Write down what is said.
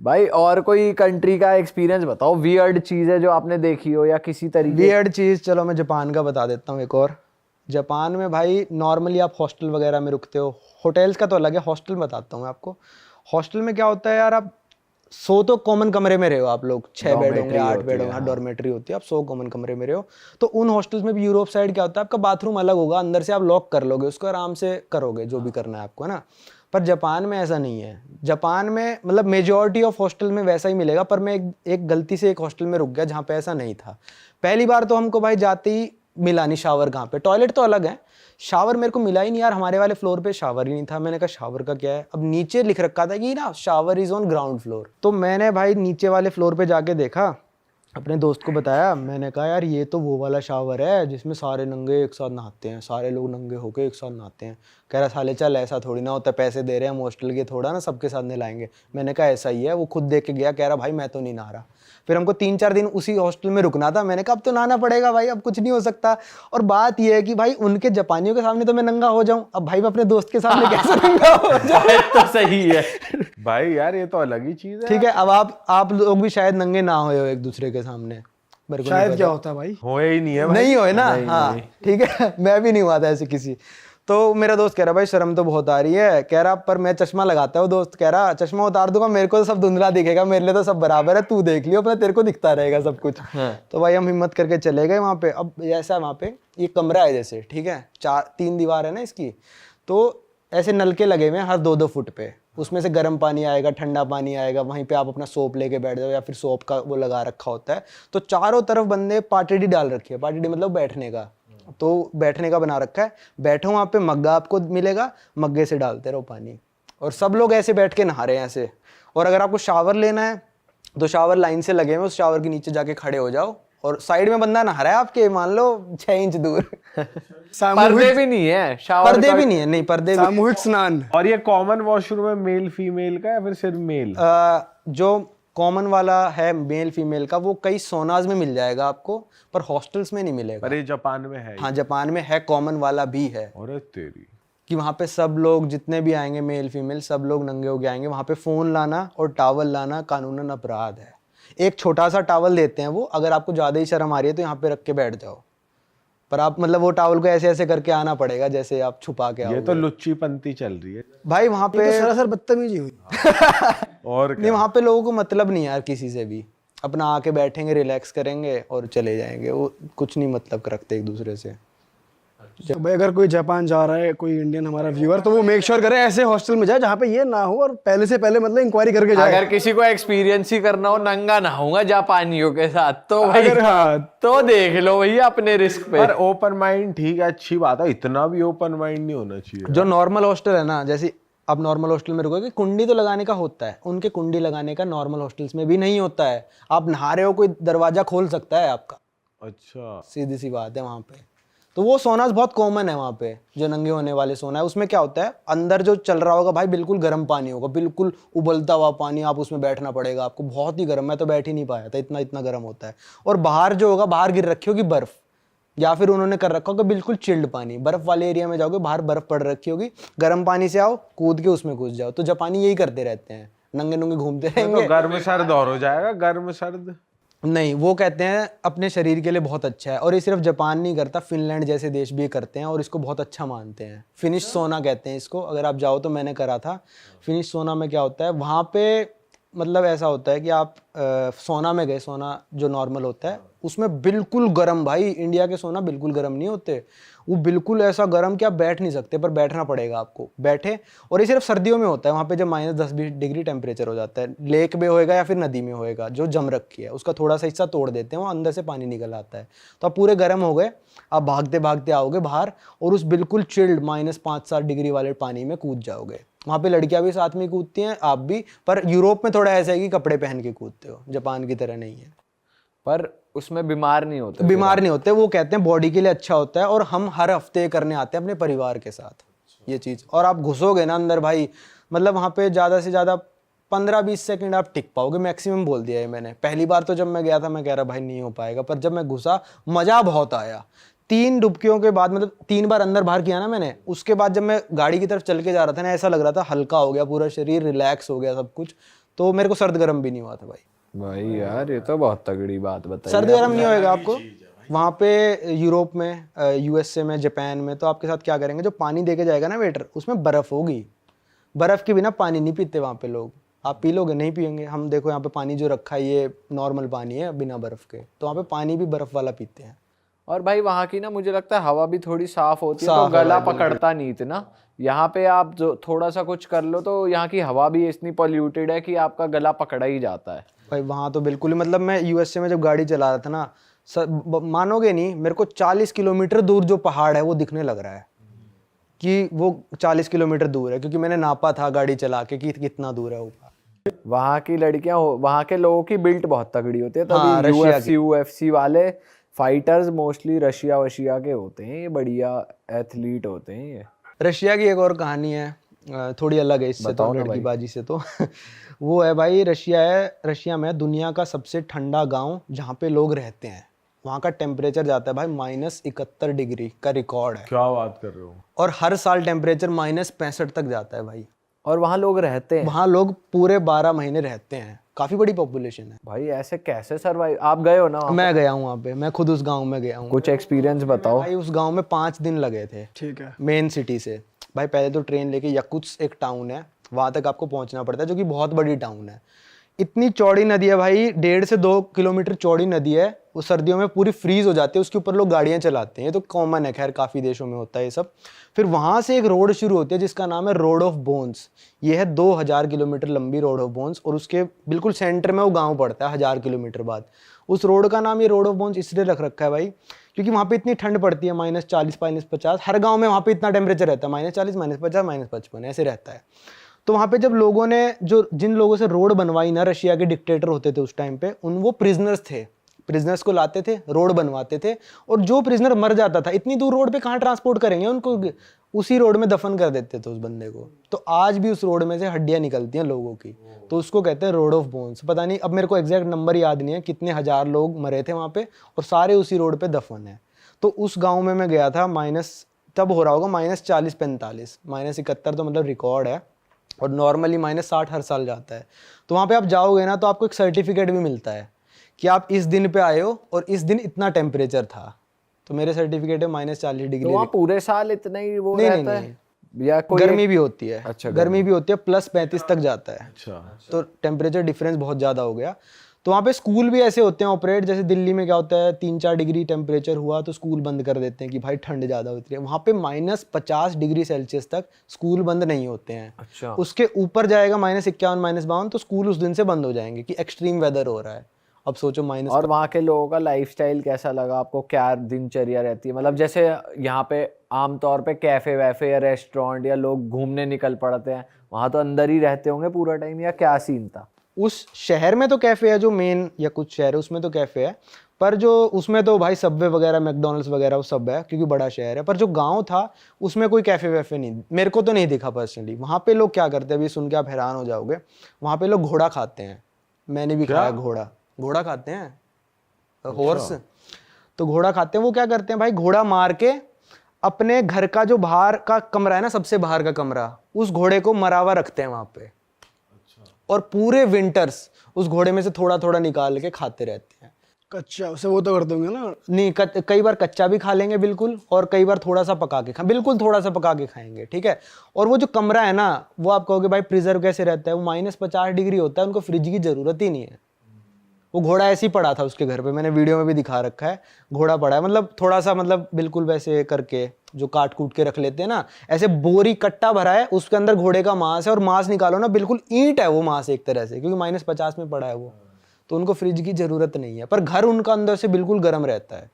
भाई और कोई कंट्री का एक्सपीरियंस बताओ, वियर्ड चीज है जो आपने देखी हो या किसी तरीके। वियर्ड चीज़, चलो मैं जापान का बता देता हूँ एक और। जापान में भाई नॉर्मली आप हॉस्टल वगैरह में रुकते हो, होटल्स का तो अलग है, हॉस्टल बताता हूँ मैं आपको। हॉस्टल में क्या होता है यार, आप 100 तो कॉमन कमरे में रहे हो आप लोग, 6 बेड होंगे, 8 बेड होंगे, डॉर्मेट्री होती है, आप 100 कॉमन कमरे में रहे हो। तो उन हॉस्टल्स में भी यूरोप साइड क्या होता है, आपका बाथरूम अलग होगा, अंदर से आप लॉक कर लोगे उसको, आराम से करोगे जो भी करना है आपको, है ना। पर जापान में ऐसा नहीं है। जापान में मतलब मेजॉरिटी ऑफ हॉस्टल में वैसा ही मिलेगा, पर मैं एक गलती से एक हॉस्टल में रुक गया जहाँ पे ऐसा नहीं था। पहली बार तो हमको भाई जाते ही मिला नहीं शावर कहाँ पे, टॉयलेट तो अलग है, शावर मेरे को मिला ही नहीं यार, हमारे वाले फ्लोर पे शावर ही नहीं था। मैंने कहा शावर का क्या है, अब नीचे लिख रखा था कि ना shower is on ground floor. तो मैंने भाई नीचे वाले फ्लोर पे जाके देखा, अपने दोस्त को बताया, मैंने कहा यार ये तो वो वाला शावर है जिसमें सारे नंगे एक साथ नहाते हैं, सारे लोग नंगे होके एक साथ नहाते हैं। कह रहा साले चल ऐसा थोड़ी ना होता, पैसे दे रहे हैं हम हॉस्टल के, थोड़ा ना सबके साथ नहलाएंगे। मैंने कहा ऐसा ही है। वो खुद देख के गया, कह रहा भाई मैं तो नहीं नहा रहा। फिर हमको 3-4 दिन उसी हॉस्टल में रुकना था। मैंने कहा अब तो नहाना पड़ेगा भाई, अब कुछ नहीं हो सकता। और बात यह है कि भाई उनके जापानियों के सामने तो मैं नंगा हो जाऊं, अब भाई मैं अपने दोस्त के सामने कैसे नंगा हो जाऊं? तो सही है भाई यार ये तो अलग ही चीज है। ठीक है, अब आप लोग भी शायद नंगे ना होए हो एक दूसरे के सामने, मेरे को नहीं शायद पता। क्या होता है भाई, होए ही नहीं है भाई। नहीं होए ना, हाँ ठीक है। मैं भी नहीं हुआ था ऐसे किसी। तो मेरा दोस्त कह रहा भाई शर्म तो बहुत आ रही है, कह रहा पर मैं चश्मा लगाता हूँ। दोस्त कह रहा चश्मा उतार दूंगा, मेरे को तो सब धुंधला दिखेगा, मेरे लिए तो सब बराबर है, तू देख लियो अपना, तेरे को दिखता रहेगा सब कुछ। तो भाई हम हिम्मत करके चले गए वहाँ पे। अब ऐसा वहाँ पे ये कमरा है जैसे, ठीक है, 3 दीवार है ना इसकी, तो ऐसे नलके लगे हुए हैं हर 2-2 फुट पे, उसमें से गर्म पानी आएगा, ठंडा पानी आएगा, वहीं पे आप अपना सोप लेके बैठ जाओ, या फिर सोप का वो लगा रखा होता है। तो चारों तरफ बंदे पार्टी डाल रखी है, पार्टी मतलब बैठने का, तो बैठने का बना रखा है। बैठो वहाँ पे, मग्गा आपको मिलेगा, मग्गे से डालते रहो पानी, और सब लोग ऐसे बैठ के नहा रहे हैं ऐसे। और अगर आपको शावर लेना है तो शावर लाइन से लगे हुए, उस शावर के नीचे जाके खड़े हो जाओ, और साइड में बंदा नहा रहा है आपके, मान लो 6 इंच दूर। पर्दे भी नहीं है, शावर पर्दे भी नहीं है, नहीं पर्दे भी। सामूहिक स्नान। और ये कॉमन वॉशरूम है मेल फीमेल का या फिर सिर्फ मेल? जो कॉमन वाला है मेल फीमेल का, वो कई सोनाज में मिल जाएगा आपको, पर हॉस्टल्स में नहीं मिलेगा। अरे जापान में है? हाँ जापान में है, कॉमन वाला भी है। अरे तेरी, कि वहाँ पे सब लोग जितने भी आएंगे मेल फीमेल सब लोग नंगे होके आएंगे। वहाँ पे फ़ोन लाना और टावल लाना कानूनन अपराध है। एक छोटा सा टावल देते हैं वो, अगर आपको ज़्यादा ही शर्म आ रही है तो यहाँ पे रख के बैठ जाओ, पर आप मतलब वो टावल को ऐसे ऐसे करके आना पड़ेगा जैसे आप छुपा के आओगे। ये तो लुच्ची पंती चल रही है भाई वहाँ ये पे तो सरासर बदतमीजी हुई। और नहीं, वहाँ पे लोगों को मतलब नहीं यार किसी से भी, अपना आके बैठेंगे, रिलैक्स करेंगे और चले जाएंगे, वो कुछ नहीं मतलब रखते एक दूसरे से। तो भाई अगर कोई जापान जा रहा है, कोई इंडियन हमारा व्यूअर, तो वो मेक श्योर करे ऐसे हॉस्टल में जाए जहाँ पे ये ना हो, और पहले से पहले मतलब इंक्वायरी करके जाए। अगर किसी को एक्सपीरियंस ही करना हो, नंगा नहाऊंगा जापानियों के साथ, तो भाई अगर हाँ तो देख लो भैया अपने रिस्क पे। पर ओपन माइंड ठीक है, अच्छी बात है, इतना भी ओपन माइंड नहीं होना चाहिए। जो नॉर्मल हॉस्टल है ना, जैसे आप नॉर्मल हॉस्टल में रुकोगे, कुंडी तो लगाने का होता है, उनके कुंडी लगाने का नॉर्मल हॉस्टल्स में भी नहीं होता है। आप नहा रहे हो, कोई दरवाजा खोल सकता है आपका, अच्छा, सीधी सी बात है वहाँ पे। तो वो सोनास बहुत कॉमन है वहाँ पे, जो नंगे होने वाले सोना है। उसमें क्या होता है, अंदर जो चल रहा होगा भाई बिल्कुल गर्म पानी होगा, बिल्कुल उबलता हुआ पानी, आप उसमें बैठना पड़ेगा आपको, बहुत ही गर्म। मैं तो बैठ ही नहीं पाया था, इतना इतना गर्म होता है। और बाहर जो होगा, बाहर गिर रखी होगी बर्फ, या फिर उन्होंने कर रखा होगा बिल्कुल चिल्ड पानी। बर्फ वाले एरिया में जाओगे, बाहर बर्फ पड़ रखी होगी, गर्म पानी से आओ, कूद के उसमें घुस जाओ। तो जापानी यही करते रहते हैं, नंगे नंगे घूमते तो रहेंगे। गर्म सर्द और हो जाएगा, गर्म सर्द। नहीं, वो कहते हैं अपने शरीर के लिए बहुत अच्छा है, और ये सिर्फ जापान नहीं करता, फिनलैंड जैसे देश भी करते हैं और इसको बहुत अच्छा मानते हैं। फिनिश सोना कहते हैं इसको, अगर आप जाओ तो, मैंने करा था फिनिश सोना में। क्या होता है वहाँ पे, मतलब ऐसा होता है कि आप सोना में गए, सोना जो नॉर्मल होता है उसमें बिल्कुल गर्म, भाई इंडिया के सोना बिल्कुल गर्म नहीं होते, वो बिल्कुल ऐसा गर्म कि आप बैठ नहीं सकते, पर बैठना पड़ेगा आपको, बैठे। और ये सिर्फ सर्दियों में होता है वहाँ पे, जब -10-20 डिग्री टेम्परेचर हो जाता है। लेक में होएगा या फिर नदी में होएगा, जो जम रखी है उसका थोड़ा सा हिस्सा तोड़ देते हैं, वो अंदर से पानी निकल आता है, तो आप पूरे गर्म हो गए, आप भागते भागते आओगे बाहर, और उस बिल्कुल चिल्ड -5-7 डिग्री वाले पानी में कूद जाओगे। वहाँ पे लड़कियां भी साथ में कूदती हैं, आप भी, पर यूरोप में थोड़ा ऐसा है कि कपड़े पहन के कूदते हो, जापान की तरह नहीं है। पर उसमें बीमार नहीं होते, बीमार नहीं होते, वो कहते हैं बॉडी के लिए अच्छा होता है, और हम हर हफ्ते करने आते हैं अपने परिवार के साथ ये चीज़। और आप घुसोगे ना अंदर भाई, मतलब वहाँ पे ज़्यादा से ज़्यादा 15-20 सेकंड आप टिक पाओगे, मैक्सिमम बोल दिया है मैंने। पहली बार तो जब मैं गया था मैं कह रहा भाई नहीं हो पाएगा, पर जब मैं घुसा मज़ा बहुत आया। 3 डुबकियों के बाद, मतलब 3 बार अंदर बाहर किया ना मैंने, उसके बाद जब मैं गाड़ी की तरफ चल के जा रहा था ना, ऐसा लग रहा था हल्का हो गया पूरा शरीर, रिलैक्स हो गया सब कुछ। तो मेरे को सर्द गर्म भी नहीं हुआ था भाई। भाई यार ये तो बहुत तगड़ी बात बताई। सर्द गर्म नहीं होएगा आपको वहाँ पे यूरोप में, यूएसए में, जापान में। तो आपके साथ क्या करेंगे, जो पानी दे के जाएगा ना वेटर, उसमें बर्फ़ होगी। बर्फ़ के बिना पानी नहीं पीते वहाँ पे लोग। आप पी लोगे? नहीं पियेंगे। हम देखो यहाँ पे पानी जो रखा है ये नॉर्मल पानी है बिना बर्फ़ के, तो वहाँ पे पानी भी बर्फ़ वाला पीते हैं। और भाई वहाँ की ना मुझे लगता है हवा भी थोड़ी साफ होती है, तो साफ है गला भाई, पकड़ता नहीं इतना। यहाँ पे आप जो थोड़ा सा कुछ कर लो तो यहाँ की हवा भी इतनी पॉल्यूटेड है कि आपका गला पकड़ा ही जाता है। भाई वहाँ तो बिल्कुल ही, मतलब मैं यूएसए में जब गाड़ी चला रहा था ना, मानोगे नहीं, मेरे को 40 किलोमीटर दूर जो पहाड़ है वो दिखने लग रहा है कि वो 40 किलोमीटर दूर है, क्योंकि मैंने नापा था गाड़ी चला के कि कितना दूर है वो। वहाँ की लड़कियां, वहाँ के लोगों की बिल्ट बहुत तगड़ी होती है, हाँ, तभी रशिया यूएफसी वाले फाइटर्स मोस्टली रशिया वशिया के होते हैं, ये बढ़िया एथलीट होते हैं ये। रशिया की एक और कहानी है, थोड़ी अलग है इससे तो, लड़कीबाजी से तो वो है भाई, रशिया में दुनिया का सबसे ठंडा गांव जहाँ पे लोग रहते हैं, वहाँ का टेम्परेचर जाता है भाई -71 डिग्री का रिकॉर्ड है। क्या बात कर रहे हो? और हर साल टेम्परेचर -65 तक जाता है भाई। और वहाँ लोग रहते हैं, वहाँ लोग पूरे 12 महीने रहते हैं। काफी बड़ी पॉपुलेशन है भाई ऐसे कैसे सरवाइव? आप गए हो ना वहाँ? मैं गया हूँ वहाँ पे, मैं खुद उस गांव में गया हूँ। कुछ एक्सपीरियंस बताओ। भाई उस गांव में 5 दिन लगे थे। ठीक है। मेन सिटी से भाई पहले तो ट्रेन लेके यकुत्स्क एक टाउन है, वहां तक आपको पहुंचना पड़ता है, जो कि बहुत बड़ी टाउन है। इतनी चौड़ी नदी है भाई, 1.5 से 2 किलोमीटर चौड़ी नदी है। वो सर्दियों में पूरी फ्रीज हो जाती है, उसके ऊपर लोग गाड़ियां चलाते हैं। ये तो कॉमन है, खैर काफ़ी देशों में होता है ये सब। फिर वहाँ से एक रोड शुरू होती है जिसका नाम है रोड ऑफ बोन्स। ये है 2000 किलोमीटर लंबी रोड ऑफ बोन्स, और उसके बिल्कुल सेंटर में वो गाँव पड़ता है 1000 किलोमीटर बाद। उस रोड का नाम ये रोड ऑफ बोन्स इसलिए रख रखा है भाई, क्योंकि वहाँ पे इतनी ठंड पड़ती है, -40 -50। हर गाँव में वहाँ पे इतना टेम्परेचर रहता है, -40 -50 -55 ऐसे रहता है। तो वहाँ पे जब लोगों ने, जिन लोगों से रोड बनवाई ना, रशिया के डिक्टेटर होते थे उस टाइम पे, वो प्रिजनर्स थे। प्रिजनर्स को लाते थे, रोड बनवाते थे, और जो प्रिजनर मर जाता था, इतनी दूर रोड पे कहाँ ट्रांसपोर्ट करेंगे उनको, उसी रोड में दफन कर देते थे उस बंदे को। तो आज भी उस रोड में से हड्डियाँ निकलती हैं लोगों की, तो उसको कहते हैं रोड ऑफ बोन्स। पता नहीं, अब मेरे को एग्जैक्ट नंबर याद नहीं है कितने हजार लोग मरे थे वहाँ पे, और सारे उसी रोड पे दफन है। तो उस गाँव में मैं गया था, तब हो रहा होगा -40 45, -71 तो मतलब रिकॉर्ड है, और नॉर्मली -60 हर साल जाता है। तो वहाँ पे आप जाओगे ना, तो आपको एक सर्टिफिकेट भी मिलता है कि आप इस दिन पे आए हो और इस दिन इतना टेम्परेचर था। तो मेरे सर्टिफिकेट है -40 डिग्री। तो वहाँ पूरे साल इतना ही वो नहीं, रहता नहीं, है या कोई गर्मी भी होती है? अच्छा, गर्मी भी होती है, +35 तक जाता है। अच्छा। तो टेम्परेचर डिफरेंस बहुत ज़्यादा हो गया। तो वहाँ पे स्कूल भी ऐसे होते हैं ऑपरेट, जैसे दिल्ली में क्या होता है, 3-4 डिग्री टेम्परेचर हुआ तो स्कूल बंद कर देते हैं कि भाई ठंड ज़्यादा होती है। वहाँ पे -50 डिग्री सेल्सियस तक स्कूल बंद नहीं होते हैं। अच्छा। उसके ऊपर जाएगा -51 -52, तो स्कूल उस दिन से बंद हो जाएंगे कि एक्सट्रीम वेदर हो रहा है। अब सोचो माइनस। और वहाँ के लोगों का लाइफस्टाइल कैसा लगा आपको? क्या दिनचर्या रहती है? मतलब जैसे यहाँ पे आमतौर पे कैफे वैफे या रेस्टोरेंट या लोग घूमने निकल पड़ते हैं, वहाँ तो अंदर ही रहते होंगे पूरा टाइम, या क्या सीन था? उस शहर में तो कैफ़े है, जो मेन या कुछ शहर है उसमें तो कैफ़े है, पर जो उसमें तो भाई सबवे वगैरह, मैकडोनल्ड्स वगैरह वो सब है, क्योंकि बड़ा शहर है। पर जो गांव था उसमें कोई कैफ़े वैफे नहीं, मेरे को तो नहीं दिखा पर्सनली। वहाँ पे लोग क्या करते हैं, अभी सुन के आप हैरान हो जाओगे, वहाँ पे लोग घोड़ा खाते हैं। मैंने भी खाया घोड़ा खाते हैं, हॉर्स। तो घोड़ा खाते हैं, वो क्या करते हैं भाई, घोड़ा मार के अपने घर का जो बाहर का कमरा है ना, सबसे बाहर का कमरा, उस घोड़े को मरावा रखते हैं वहाँ पे। और पूरे विंटर्स उस घोड़े में से थोड़ा थोड़ा निकाल के खाते रहते हैं। कच्चा उसे वो तो कर दोगे ना? नहीं, कई बार कच्चा भी खा लेंगे बिल्कुल, और कई बार थोड़ा सा पका के बिल्कुल थोड़ा सा पका के खाएंगे, ठीक है। और वो जो कमरा है ना, वो आप कहोगे भाई प्रिजर्व कैसे रहता है, वो -50 डिग्री होता है, उनको फ्रिज की जरूरत ही नहीं है। वो घोड़ा ऐसे ही पड़ा था उसके घर पे, मैंने वीडियो में भी दिखा रखा है। घोड़ा पड़ा है, मतलब थोड़ा सा, मतलब बिल्कुल वैसे करके जो काट कूट के रख लेते हैं ना, ऐसे बोरी कट्टा भरा है, उसके अंदर घोड़े का मांस है, और मांस निकालो ना, बिल्कुल ईंट है वो मांस एक तरह से, क्योंकि -50 में पड़ा है वो। तो उनको फ्रिज की जरूरत नहीं है, पर घर उनका अंदर से बिल्कुल गर्म रहता है।